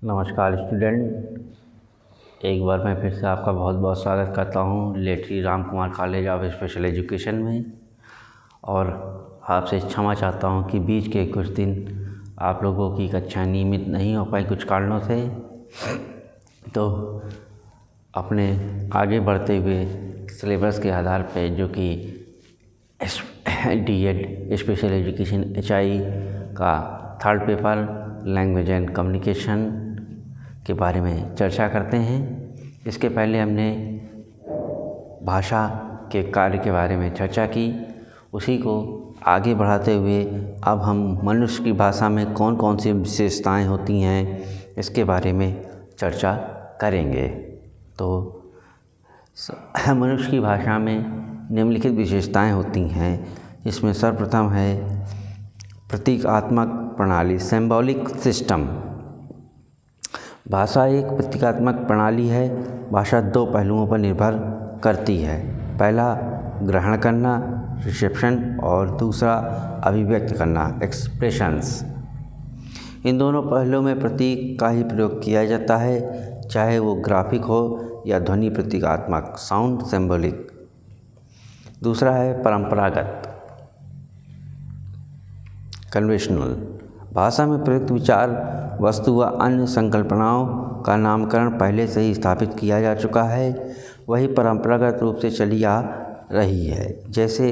नमस्कार स्टूडेंट, एक बार मैं फिर से आपका बहुत बहुत स्वागत करता हूँ लेटरी Ram Kumar college of special education में। और आपसे क्षमा चाहता हूँ कि बीच के कुछ दिन आप लोगों की कक्षा नियमित नहीं हो पाई कुछ कारणों से। तो अपने आगे बढ़ते हुए सिलेबस के आधार पर जो कि DED स्पेशल एजुकेशन HI का third paper language and communication के बारे में चर्चा करते हैं। इसके पहले हमने भाषा के कार्य के बारे में चर्चा की, उसी को आगे बढ़ाते हुए अब हम मनुष्य की भाषा में कौन कौन सी विशेषताएं होती हैं इसके बारे में चर्चा करेंगे। तो मनुष्य की भाषा में निम्नलिखित विशेषताएं होती हैं। इसमें सर्वप्रथम है प्रतीकात्मक प्रणाली, सिंबॉलिक सिस्टम। भाषा एक प्रतीकात्मक प्रणाली है। भाषा दो पहलुओं पर निर्भर करती है, पहला ग्रहण करना रिसेप्शन और दूसरा अभिव्यक्त करना एक्सप्रेशंस। इन दोनों पहलुओं में प्रतीक का ही प्रयोग किया जाता है, चाहे वो ग्राफिक हो या ध्वनि प्रतीकात्मक साउंड सिंबॉलिक। दूसरा है परंपरागत कन्वेंशनल। भाषा में प्रयुक्त विचार वस्तु व अन्य संकल्पनाओं का नामकरण पहले से ही स्थापित किया जा चुका है, वही परंपरागत रूप से चली आ रही है। जैसे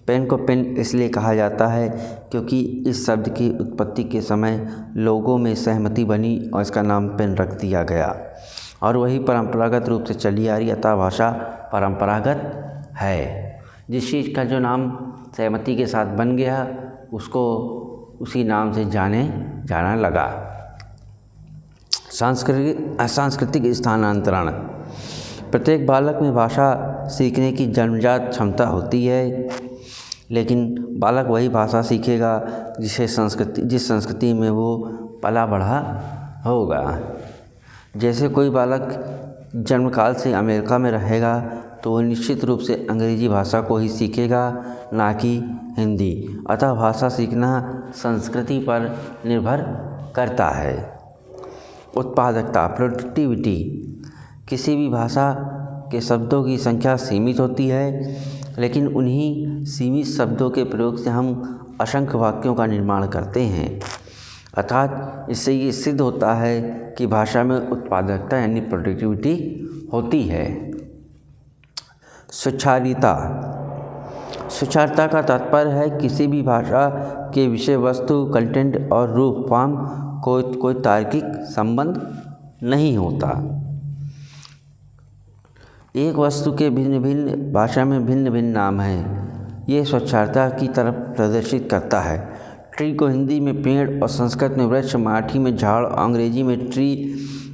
पेन को पेन इसलिए कहा जाता है क्योंकि इस शब्द की उत्पत्ति के समय लोगों में सहमति बनी और इसका नाम पेन रख दिया गया, और वही परंपरागत रूप से चली आ रही अतः भाषा परंपरागत है। जिस चीज़ का जो नाम सहमति के साथ बन गया उसको उसी नाम से जाना लगा। सांस्कृतिक स्थानांतरण। प्रत्येक बालक में भाषा सीखने की जन्मजात क्षमता होती है, लेकिन बालक वही भाषा सीखेगा जिस संस्कृति में वो पला बढ़ा होगा। जैसे कोई बालक जन्मकाल से अमेरिका में रहेगा तो वो निश्चित रूप से अंग्रेजी भाषा को ही सीखेगा, ना कि हिंदी। अतः भाषा सीखना संस्कृति पर निर्भर करता है। उत्पादकता प्रोडक्टिविटी। किसी भी भाषा के शब्दों की संख्या सीमित होती है, लेकिन उन्हीं सीमित शब्दों के प्रयोग से हम असंख्य वाक्यों का निर्माण करते हैं। अर्थात इससे ये सिद्ध होता है कि भाषा में उत्पादकता यानी प्रोडक्टिविटी होती है। सुचारिता का तात्पर्य है किसी भी भाषा के विषय वस्तु कंटेंट और रूप फॉर्म कोई तार्किक संबंध नहीं होता। एक वस्तु के भिन्न भिन्न भाषा में भिन्न भिन्न नाम हैं, ये स्वच्छता की तरफ प्रदर्शित करता है। ट्री को हिंदी में पेड़ और संस्कृत में वृक्ष, मराठी में झाड़, अंग्रेजी में ट्री।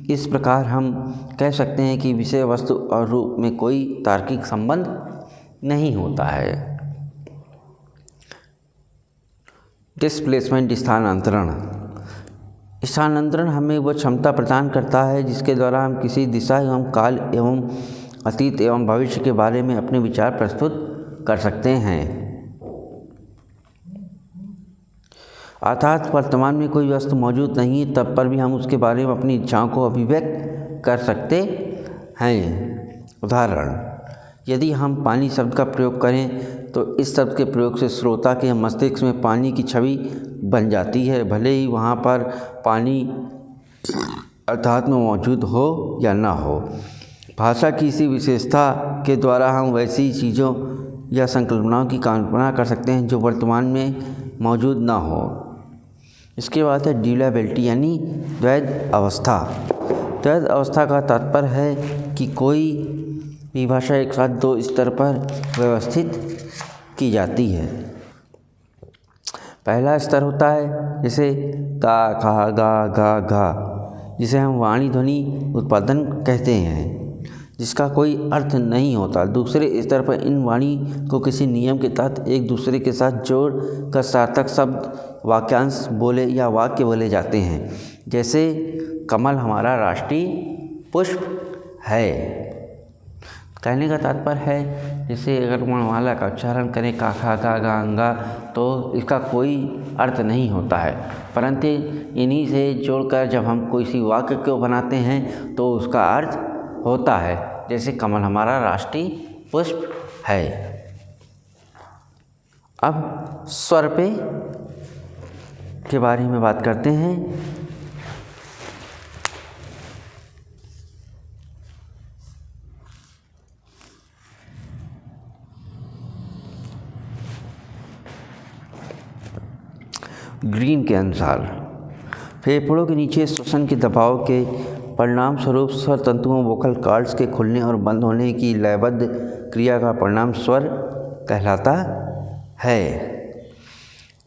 इस प्रकार हम कह सकते हैं कि विषय वस्तु और रूप में कोई तार्किक संबंध नहीं होता है। डिस्प्लेसमेंट स्थानांतरण हमें वह क्षमता प्रदान करता है जिसके द्वारा हम किसी दिशा एवं काल एवं अतीत एवं भविष्य के बारे में अपने विचार प्रस्तुत कर सकते हैं। अर्थात वर्तमान में कोई वस्तु मौजूद नहीं है तब पर भी हम उसके बारे में अपनी इच्छाओं को अभिव्यक्त कर सकते हैं। उदाहरण, यदि हम पानी शब्द का प्रयोग करें तो इस शब्द के प्रयोग से श्रोता के मस्तिष्क में पानी की छवि बन जाती है, भले ही वहाँ पर पानी अर्थात में मौजूद हो या ना हो। भाषा की इसी विशेषता के द्वारा हम वैसी चीज़ों या संकल्पनाओं की कल्पना कर सकते हैं जो वर्तमान में मौजूद ना हो। इसके बाद है ड्यूअलिटी यानी द्वैध अवस्था। द्वैध अवस्था का तात्पर्य है कि कोई भी भाषा एक साथ दो स्तर पर व्यवस्थित की जाती है। पहला स्तर होता है जैसे का, खा, गा, गा, गा, जिसे हम वाणी ध्वनि उत्पादन कहते हैं, जिसका कोई अर्थ नहीं होता। दूसरे स्तर पर इन वाणी को किसी नियम के तहत एक दूसरे के साथ जोड़ कर सार्थक शब्द, वाक्यांश बोले या वाक्य बोले जाते हैं। जैसे कमल हमारा राष्ट्रीय पुष्प है। कहने का तात्पर्य है, जैसे अगर वर्णमाला का उच्चारण करें का, खा, गा, गा, अंगा, तो इसका कोई अर्थ नहीं होता है, परंतु इन्हीं से जोड़कर जब हम कोई सी वाक्य को बनाते हैं तो उसका अर्थ होता है। जैसे कमल हमारा राष्ट्रीय पुष्प है। अब स्वर पे के बारे में बात करते हैं। ग्रीन के अनुसार फेफड़ों के नीचे श्वसन के दबाव के परिणाम स्वरूप स्वर तंतुओं वोकल कॉर्ड्स के खुलने और बंद होने की लयबद्ध क्रिया का परिणाम स्वर कहलाता है।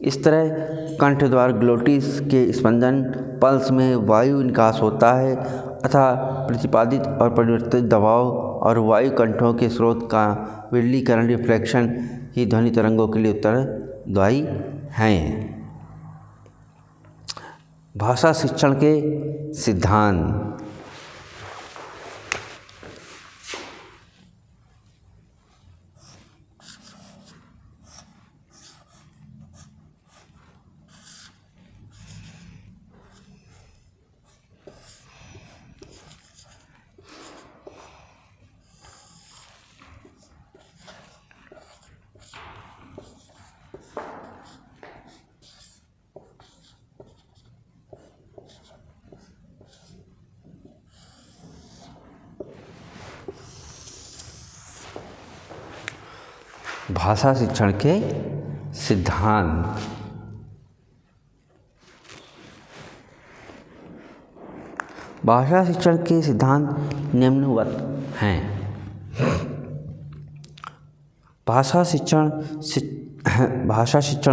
इस तरह कंठ द्वार ग्लोटिस के स्पंदन पल्स में वायु निकास होता है अतः प्रतिपादित और परिवर्तित दबाव और वायु कंठों के स्रोत का विरलीकरण रिफ्लेक्शन ही ध्वनि तरंगों के लिए उत्तरदायी हैं। भाषा शिक्षण के सिद्धांत। भाषा शिक्षण के सिद्धांत। भाषा शिक्षण के सिद्धांत निम्नवत हैं। भाषा शिक्षण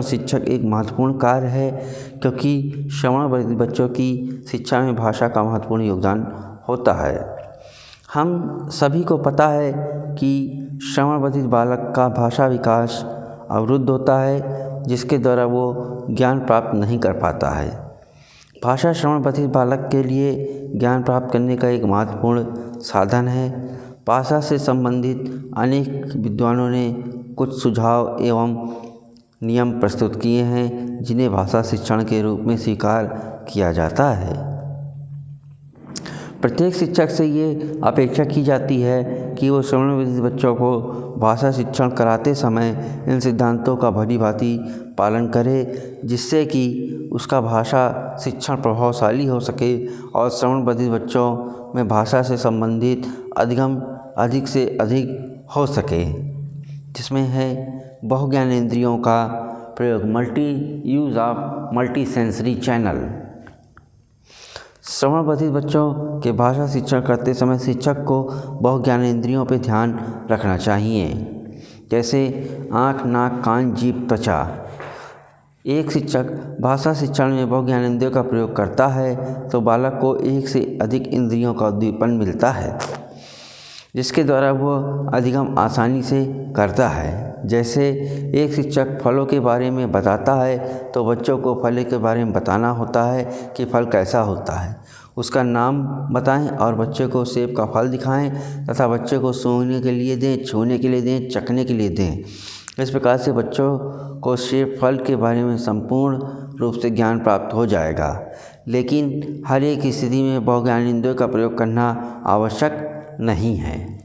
शिक्षक एक महत्वपूर्ण कार्य है, क्योंकि श्रवण बधिर बच्चों की शिक्षा में भाषा का महत्वपूर्ण योगदान होता है। हम सभी को पता है कि श्रवण बधिर बालक का भाषा विकास अवरुद्ध होता है, जिसके द्वारा वो ज्ञान प्राप्त नहीं कर पाता है। भाषा श्रवण बधिर बालक के लिए ज्ञान प्राप्त करने का एक महत्वपूर्ण साधन है। भाषा से संबंधित अनेक विद्वानों ने कुछ सुझाव एवं नियम प्रस्तुत किए हैं, जिन्हें भाषा शिक्षण के रूप में स्वीकार किया जाता है। प्रत्येक शिक्षक से ये अपेक्षा की जाती है कि वो श्रवण बधिर बच्चों को भाषा शिक्षण कराते समय इन सिद्धांतों का भली-भांति पालन करे, जिससे कि उसका भाषा शिक्षण प्रभावशाली हो सके और श्रवण बधिर बच्चों में भाषा से संबंधित अधिक से अधिक हो सके, जिसमें है बहुज्ञानेंद्रियों का प्रयोग, use of multi sensory channel. श्रवण बधिर बच्चों के भाषा शिक्षण करते समय शिक्षक को बहुज्ञानेंद्रियों पर ध्यान रखना चाहिए, जैसे आँख, नाक, कान, जीभ, त्वचा। एक शिक्षक भाषा शिक्षण में बहुज्ञानेंद्रियों का प्रयोग करता है तो बालक को एक से अधिक इंद्रियों का उद्दीपन मिलता है, जिसके द्वारा वह अधिगम आसानी से करता है। जैसे एक शिक्षक फलों के बारे में बताता है तो बच्चों को फल के बारे में बताना होता है कि फल कैसा होता है, उसका नाम बताएं और बच्चे को सेब का फल दिखाएं तथा बच्चे को सूंघने के लिए दें, छूने के लिए दें, चखने के लिए दें। इस प्रकार से बच्चों को सेब फल के बारे में संपूर्ण रूप से ज्ञान प्राप्त हो जाएगा। लेकिन हर एक स्थिति में बहुज्ञानेंद्रियों का प्रयोग करना आवश्यक नहीं है।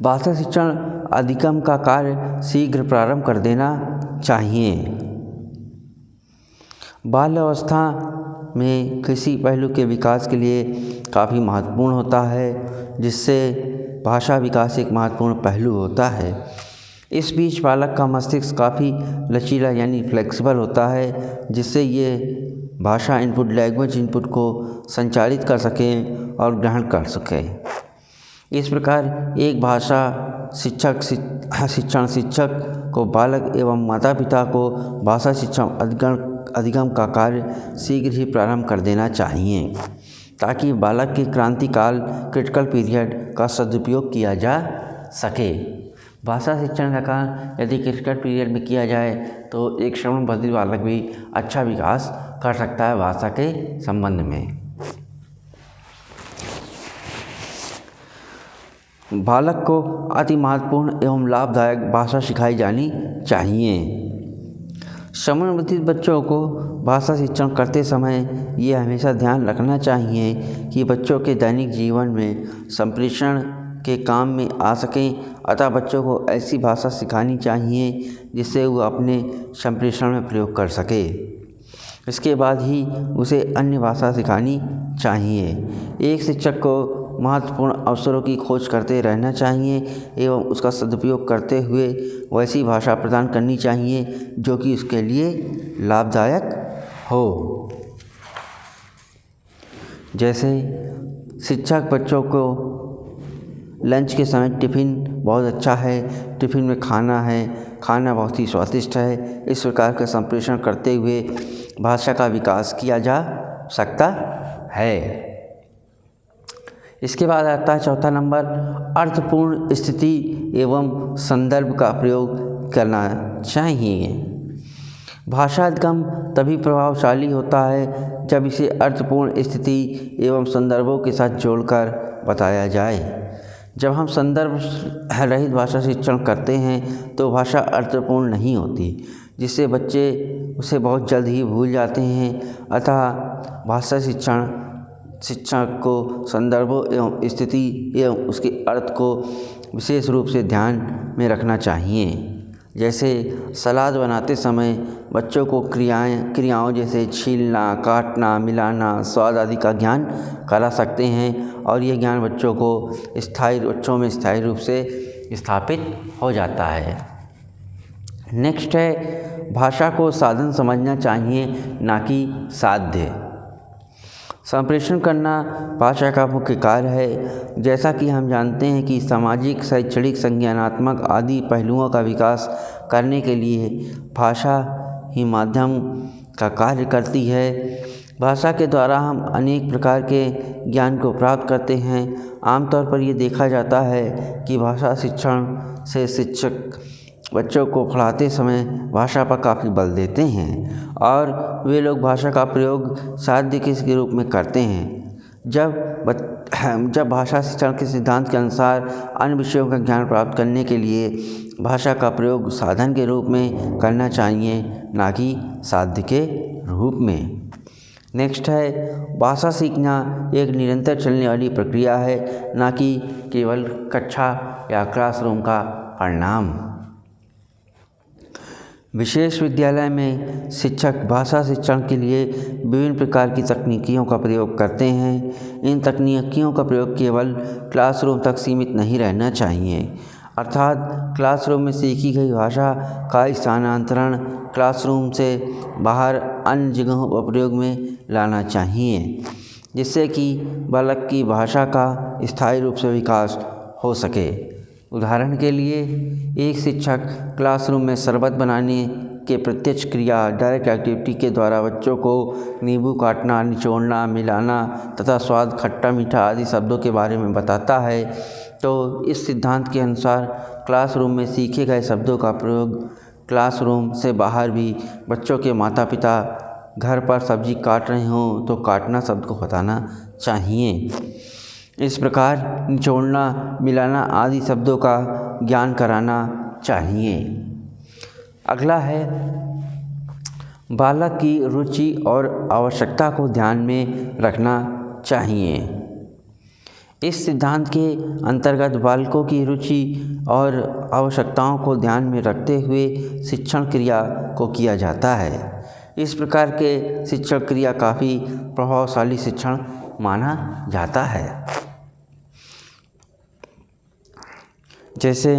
भाषा शिक्षण अधिगम का कार्य शीघ्र प्रारंभ कर देना चाहिए। बाल्यावस्था में किसी पहलू के विकास के लिए काफ़ी महत्वपूर्ण होता है, जिससे भाषा विकास एक महत्वपूर्ण पहलू होता है। इस बीच बालक का मस्तिष्क काफ़ी लचीला यानी फ्लेक्सिबल होता है, जिससे ये भाषा इनपुट, लैंग्वेज इनपुट को संचालित कर सकें और ग्रहण कर सकें। इस प्रकार एक भाषा शिक्षण शिक्षक को बालक एवं माता पिता को भाषा शिक्षण अधिगम का कार्य शीघ्र ही प्रारंभ कर देना चाहिए, ताकि बालक के क्रांतिकाल क्रिटिकल पीरियड का सदुपयोग किया जा सके। भाषा शिक्षण का कार्य यदि क्रिटिकल पीरियड में किया जाए तो एक श्रवण बधिर बालक भी अच्छा विकास कर सकता है भाषा के संबंध में। बालक को अति महत्वपूर्ण एवं लाभदायक भाषा सिखाई जानी चाहिए। समवयस्क बच्चों को भाषा शिक्षण करते समय ये हमेशा ध्यान रखना चाहिए कि बच्चों के दैनिक जीवन में संप्रेषण के काम में आ सकें, अतः बच्चों को ऐसी भाषा सिखानी चाहिए जिससे वो अपने संप्रेषण में प्रयोग कर सके। इसके बाद ही उसे अन्य भाषा सिखानी चाहिए। एक शिक्षक को महत्वपूर्ण अवसरों की खोज करते रहना चाहिए एवं उसका सदुपयोग करते हुए वैसी भाषा प्रदान करनी चाहिए जो कि उसके लिए लाभदायक हो। जैसे शिक्षक बच्चों को लंच के समय टिफ़िन बहुत अच्छा है, टिफ़िन में खाना है, खाना बहुत ही स्वादिष्ट है, इस प्रकार का संप्रेषण करते हुए भाषा का विकास किया जा सकता है। इसके बाद आता है चौथा नंबर, अर्थपूर्ण स्थिति एवं संदर्भ का प्रयोग करना चाहिए। भाषागम तभी प्रभावशाली होता है जब इसे अर्थपूर्ण स्थिति एवं संदर्भों के साथ जोड़कर बताया जाए। जब हम संदर्भ रहित भाषा शिक्षण करते हैं तो भाषा अर्थपूर्ण नहीं होती, जिससे बच्चे उसे बहुत जल्द ही भूल जाते हैं। अतः भाषा शिक्षक को संदर्भों एवं स्थिति एवं उसके अर्थ को विशेष रूप से ध्यान में रखना चाहिए। जैसे सलाद बनाते समय बच्चों को क्रियाओं जैसे छीलना, काटना, मिलाना, स्वाद आदि का ज्ञान करा सकते हैं और ये ज्ञान बच्चों में स्थायी रूप से स्थापित हो जाता है। नेक्स्ट है, भाषा को साधन समझना चाहिए ना कि साध्य। संप्रेषण करना भाषा का मुख्य कार्य है। जैसा कि हम जानते हैं कि सामाजिक, शैक्षणिक, संज्ञानात्मक आदि पहलुओं का विकास करने के लिए भाषा ही माध्यम का कार्य करती है। भाषा के द्वारा हम अनेक प्रकार के ज्ञान को प्राप्त करते हैं। आमतौर पर ये देखा जाता है कि भाषा शिक्षण से शिक्षक बच्चों को पढ़ाते समय भाषा पर काफ़ी बल देते हैं और वे लोग भाषा का प्रयोग साध्य के रूप में करते हैं। जब भाषा शिक्षण के सिद्धांत के अनुसार अन्य विषयों का ज्ञान प्राप्त करने के लिए भाषा का प्रयोग साधन के रूप में करना चाहिए, ना कि साध्य के रूप में। नेक्स्ट है, भाषा सीखना एक निरंतर चलने वाली प्रक्रिया है, ना कि केवल कक्षा या क्लासरूम का परिणाम। विशेष विद्यालय में शिक्षक भाषा शिक्षण के लिए विभिन्न प्रकार की तकनीकियों का प्रयोग करते हैं। इन तकनीकियों का प्रयोग केवल क्लासरूम तक सीमित नहीं रहना चाहिए, अर्थात क्लासरूम में सीखी गई भाषा का स्थानांतरण क्लासरूम से बाहर अन्य जगहों पर प्रयोग में लाना चाहिए, जिससे कि बालक की भाषा का स्थायी रूप से विकास हो सके। उदाहरण के लिए, एक शिक्षक क्लासरूम में शरबत बनाने के प्रत्यक्ष क्रिया डायरेक्ट एक्टिविटी के द्वारा बच्चों को नींबू काटना, निचोड़ना, मिलाना तथा स्वाद, खट्टा मीठा आदि शब्दों के बारे में बताता है, तो इस सिद्धांत के अनुसार क्लासरूम में सीखे गए शब्दों का प्रयोग क्लासरूम से बाहर भी बच्चों के माता पिता घर पर सब्जी काट रहे हों तो काटना शब्द को बताना चाहिए। इस प्रकार निचोड़ना, मिलाना आदि शब्दों का ज्ञान कराना चाहिए। अगला है, बालक की रुचि और आवश्यकता को ध्यान में रखना चाहिए। इस सिद्धांत के अंतर्गत बालकों की रुचि और आवश्यकताओं को ध्यान में रखते हुए शिक्षण क्रिया को किया जाता है। इस प्रकार के शिक्षण क्रिया काफ़ी प्रभावशाली शिक्षण माना जाता है। जैसे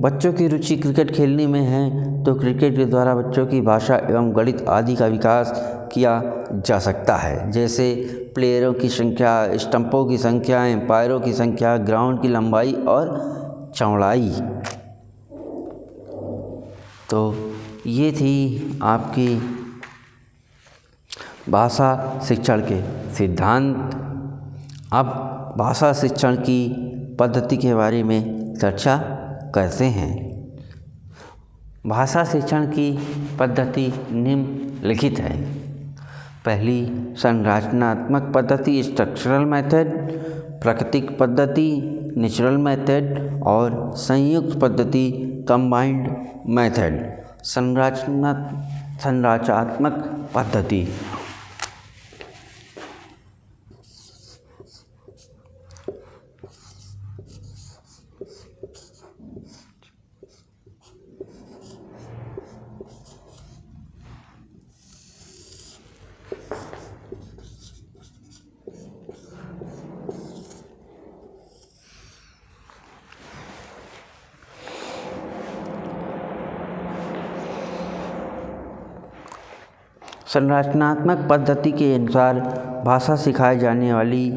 बच्चों की रुचि क्रिकेट खेलने में है तो क्रिकेट के द्वारा बच्चों की भाषा एवं गणित आदि का विकास किया जा सकता है। जैसे प्लेयरों की संख्या, स्टंपों की संख्या, एम्पायरों की संख्या, ग्राउंड की लंबाई और चौड़ाई। तो ये थी आपकी भाषा शिक्षण के सिद्धांत। अब भाषा शिक्षण की पद्धति के बारे में चर्चा करते हैं। भाषा शिक्षण की पद्धति निम्नलिखित है। पहली, संरचनात्मक पद्धति स्ट्रक्चरल मेथड, प्राकृतिक पद्धति, नेचुरल मेथड और संयुक्त पद्धति कंबाइंड मेथड। संरचनात्मक पद्धति। संरचनात्मक पद्धति के अनुसार भाषा सिखाई जाने वाली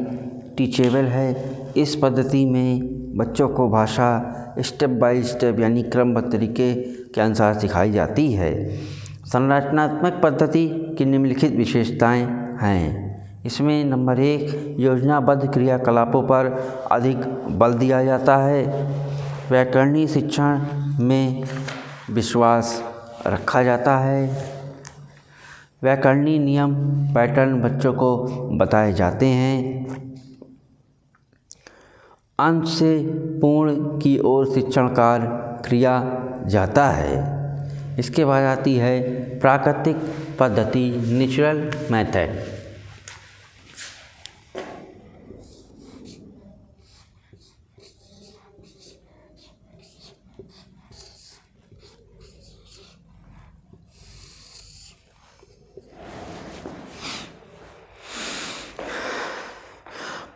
टीचेबल है। इस पद्धति में बच्चों को भाषा स्टेप बाय स्टेप यानी क्रमबद्ध तरीके के अनुसार सिखाई जाती है। संरचनात्मक पद्धति की निम्नलिखित विशेषताएं हैं। इसमें नंबर 1, योजनाबद्ध क्रियाकलापों पर अधिक बल दिया जाता है। व्याकरणीय शिक्षण में विश्वास रखा जाता है। व्याकरणीय नियम पैटर्न बच्चों को बताए जाते हैं। अंत से पूर्ण की ओर शिक्षण कार्य किया जाता है। इसके बाद आती है प्राकृतिक पद्धति नेचुरल मेथड।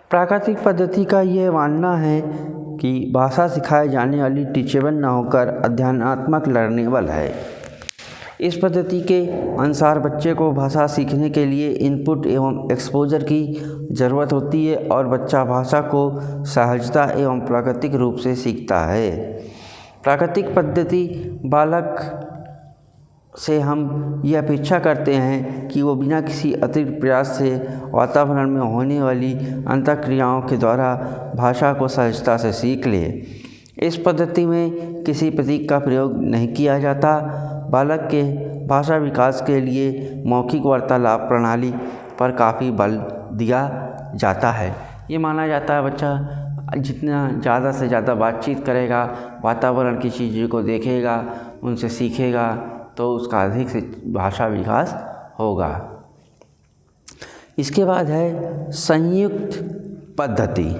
प्राकृतिक पद्धति का ये मानना है कि भाषा सिखाई जाने वाली टीचेबल न होकर अध्ययनात्मक लर्नेबल है। इस पद्धति के अनुसार बच्चे को भाषा सीखने के लिए इनपुट एवं एक्सपोजर की ज़रूरत होती है और बच्चा भाषा को सहजता एवं प्राकृतिक रूप से सीखता है। प्राकृतिक पद्धति बालक से हम यह अपेक्षा करते हैं कि वो बिना किसी अतिरिक्त प्रयास से वातावरण में होने वाली अंतःक्रियाओं के द्वारा भाषा को सहजता से सीख ले। इस पद्धति में किसी प्रतीक का प्रयोग नहीं किया जाता। बालक के भाषा विकास के लिए मौखिक वार्तालाप प्रणाली पर काफ़ी बल दिया जाता है। ये माना जाता है बच्चा जितना ज़्यादा से ज़्यादा बातचीत करेगा, वातावरण की चीज़ों को देखेगा, उनसे सीखेगा तो उसका अधिक से भाषा विकास होगा। इसके बाद है संयुक्त पद्धति।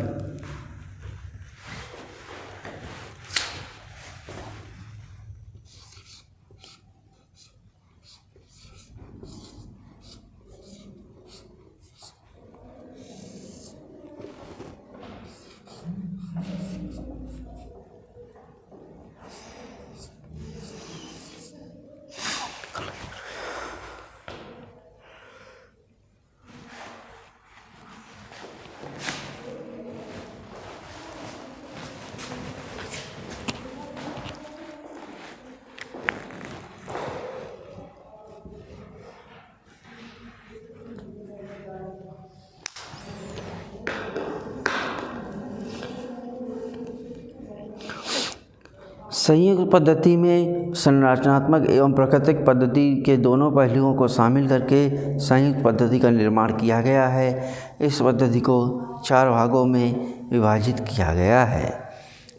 संयुक्त पद्धति में संरचनात्मक एवं प्राकृतिक पद्धति के दोनों पहलुओं को शामिल करके संयुक्त पद्धति का निर्माण किया गया है। इस पद्धति को 4 भागों में विभाजित किया गया है।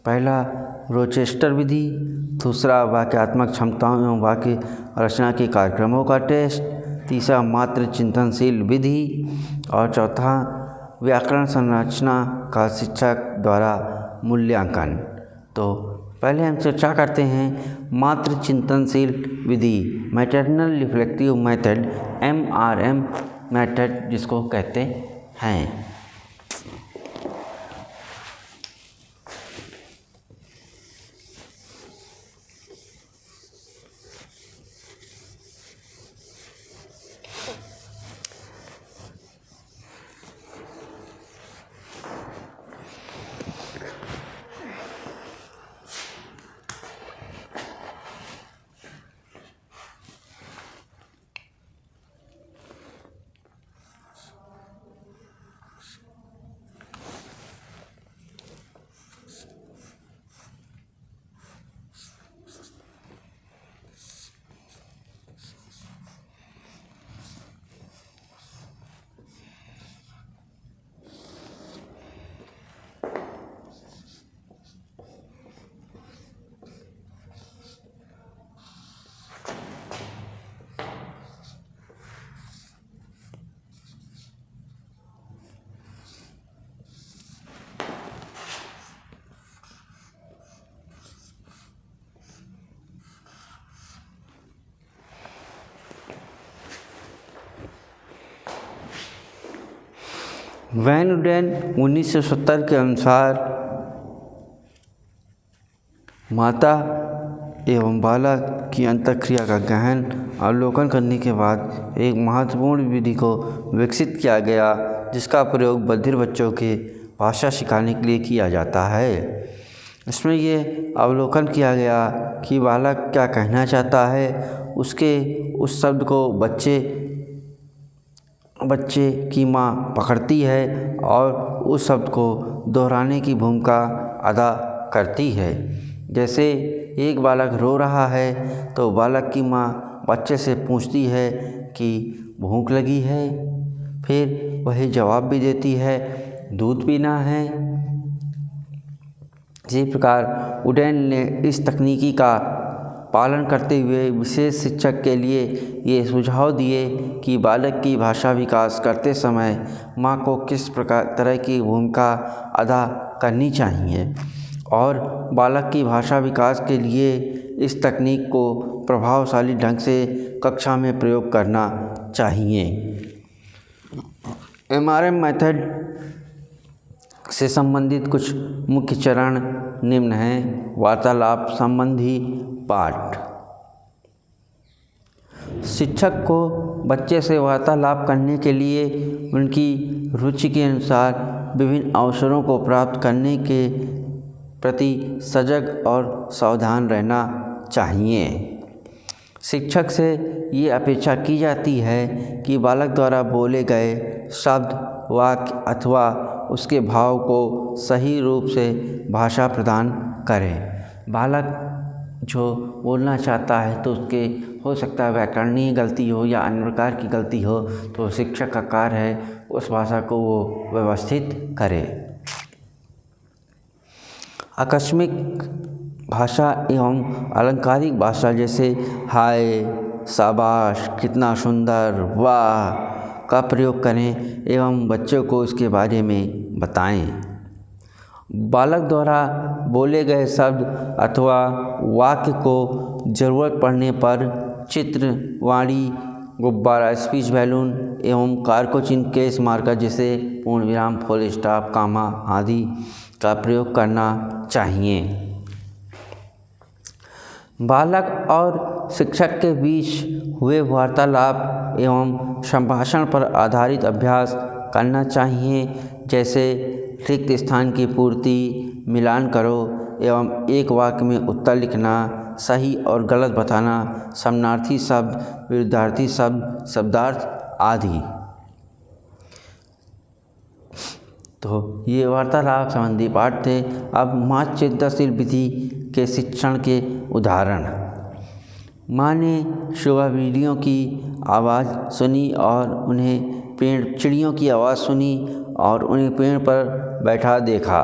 पहला रोचेस्टर विधि, दूसरा वाक्यात्मक क्षमताओं एवं वाक्य रचना के कार्यक्रमों का टेस्ट, तीसरा मात्र चिंतनशील विधि और चौथा व्याकरण संरचना का शिक्षक द्वारा मूल्यांकन। तो पहले हम चर्चा करते हैं मात्र चिंतनशील विधि, maternal reflective method, MRM method जिसको कहते हैं। वैन उडेन 1970 के अनुसार माता एवं बालक की अंतःक्रिया का गहन अवलोकन करने के बाद एक महत्वपूर्ण विधि को विकसित किया गया, जिसका प्रयोग बधिर बच्चों के भाषा सिखाने के लिए किया जाता है। इसमें ये अवलोकन किया गया कि बालक क्या कहना चाहता है, उस शब्द को बच्चे की माँ पकड़ती है और उस शब्द को दोहराने की भूमिका अदा करती है। जैसे एक बालक रो रहा है तो बालक की माँ बच्चे से पूछती है कि भूख लगी है, फिर वही जवाब भी देती है दूध पीना है। इसी प्रकार उडेन ने इस तकनीकी का पालन करते हुए विशेष शिक्षक के लिए ये सुझाव दिए कि बालक की भाषा विकास करते समय माँ को किस तरह की भूमिका अदा करनी चाहिए और बालक की भाषा विकास के लिए इस तकनीक को प्रभावशाली ढंग से कक्षा में प्रयोग करना चाहिए। MRM मेथड से संबंधित कुछ मुख्य चरण निम्न हैं। वार्तालाप संबंधी पाठ। शिक्षक को बच्चे से वार्तालाप करने के लिए उनकी रुचि के अनुसार विभिन्न अवसरों को प्राप्त करने के प्रति सजग और सावधान रहना चाहिए। शिक्षक से ये अपेक्षा की जाती है कि बालक द्वारा बोले गए शब्द, वाक्य अथवा उसके भाव को सही रूप से भाषा प्रदान करें। बालक जो बोलना चाहता है तो उसके हो सकता है व्याकरणीय गलती हो या अन्य प्रकार की गलती हो, तो शिक्षक का कार्य है उस भाषा को वो व्यवस्थित करे। आकस्मिक भाषा एवं अलंकारिक भाषा जैसे हाय, शाबाश, कितना सुंदर, वाह का प्रयोग करें एवं बच्चों को इसके बारे में बताएं। बालक द्वारा बोले गए शब्द अथवा वाक्य को ज़रूरत पड़ने पर चित्र, वाणी, गुब्बारा, स्पीच बैलून एवं कारकोचिन्ह, केस मार्कर जैसे पूर्ण विराम, फुल स्टॉप, कामा आदि का प्रयोग करना चाहिए। बालक और शिक्षक के बीच हुए वार्तालाप एवं संभाषण पर आधारित अभ्यास करना चाहिए, जैसे रिक्त स्थान की पूर्ति, मिलान करो एवं एक वाक्य में उत्तर लिखना, सही और गलत बताना, समानार्थी शब्द, विरुद्धार्थी शब्द, शब्दार्थ आदि। तो ये वार्तालाप संबंधी पाठ थे। अब माँ चिंताशील विधि के शिक्षण के उदाहरण। माँ ने सुबह बिल्लियों की आवाज़ सुनी और उन्हें चिड़ियों की आवाज़ सुनी और उन्हें पेड़ पर बैठा देखा।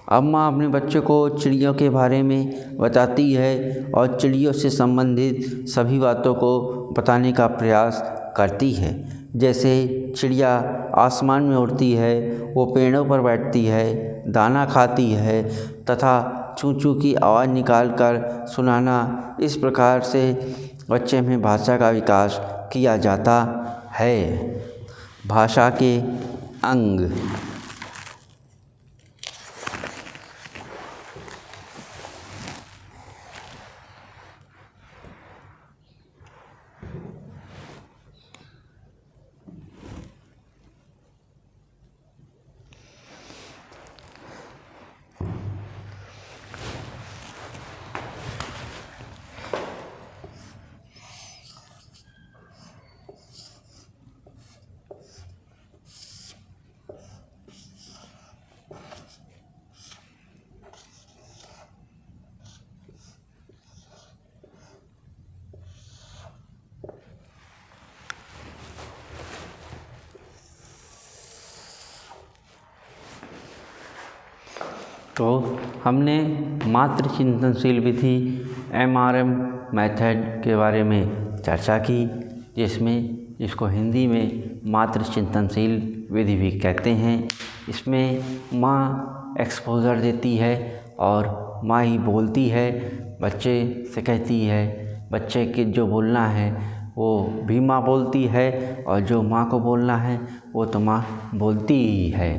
अब माँ अपने बच्चों को चिड़ियों के बारे में बताती है और चिड़ियों से संबंधित सभी बातों को बताने का प्रयास करती है। जैसे चिड़िया आसमान में उड़ती है, वो पेड़ों पर बैठती है, दाना खाती है तथा चूँ चूँ की आवाज़ निकालकर सुनाना। इस प्रकार से बच्चे में भाषा का विकास किया जाता है। भाषा के अंग। तो हमने मात्र चिंतनशील विधि MRM मेथड के बारे में चर्चा की, जिसको हिंदी में मात्र चिंतनशील विधि भी कहते हैं। इसमें माँ एक्सपोज़र देती है और माँ ही बोलती है, बच्चे से कहती है, बच्चे के जो बोलना है वो भी माँ बोलती है, और जो माँ को बोलना है वो तो माँ बोलती ही है।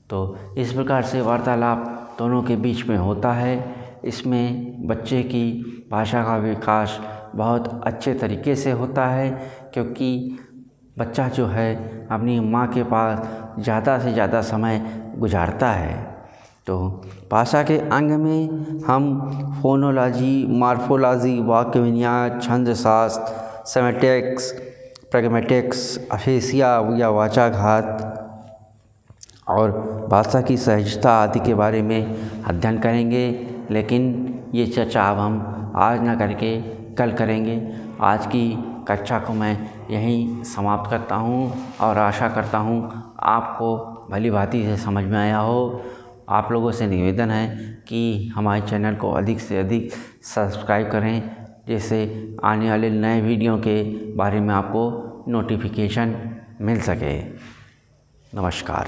तो इस प्रकार से वार्तालाप दोनों के बीच में होता है। इसमें बच्चे की भाषा का विकास बहुत अच्छे तरीके से होता है, क्योंकि बच्चा जो है अपनी माँ के पास ज़्यादा से ज़्यादा समय गुजारता है। तो भाषा के अंग में हम फोनोलॉजी, मॉर्फोलॉजी, वाक्य विन्यास, छंद शास्त्र, सेमेटिक्स, प्रैग्मेटिक्स, अफेसिया या वाचाघात और भाषा की सहजता आदि के बारे में अध्ययन करेंगे। लेकिन ये चर्चा अब हम आज ना करके कल करेंगे। आज की कक्षा को मैं यहीं समाप्त करता हूँ और आशा करता हूँ आपको भली भांति से समझ में आया हो। आप लोगों से निवेदन है कि हमारे चैनल को अधिक से अधिक सब्सक्राइब करें, जिससे आने वाले नए वीडियो के बारे में आपको नोटिफिकेशन मिल सके। नमस्कार।